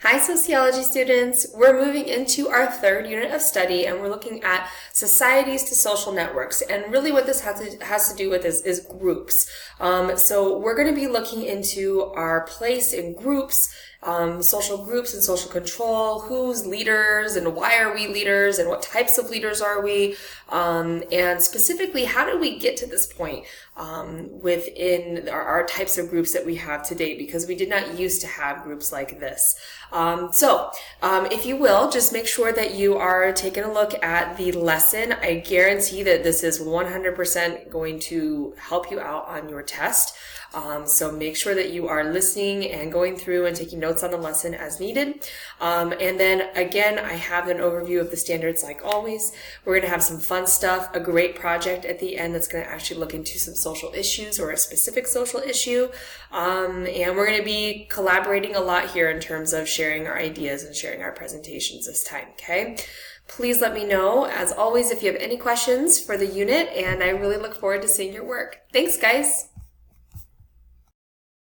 Hi, sociology students. We're moving into our third unit of study and we're looking at societies to social networks. And really what this has to do with is groups. So we're going to be looking into our place in groups, social groups and social control, who's leaders and why are we leaders and what types of leaders are we, and specifically how did we get to this point within our types of groups that we have today, because we did not used to have groups like this. If you will, just make sure that you are taking a look at the lesson. I guarantee that this is 100% going to help you out on your test. So make sure that you are listening and going through and taking notes on the lesson as needed. And then again, I have an overview of the standards like always. We're going to have some fun stuff, a great project at the end that's going to actually look into some social issues or a specific social issue. And we're going to be collaborating a lot here in terms of sharing our ideas and sharing our presentations this time, okay? Please let me know, as always, if you have any questions for the unit, and I really look forward to seeing your work. Thanks, guys!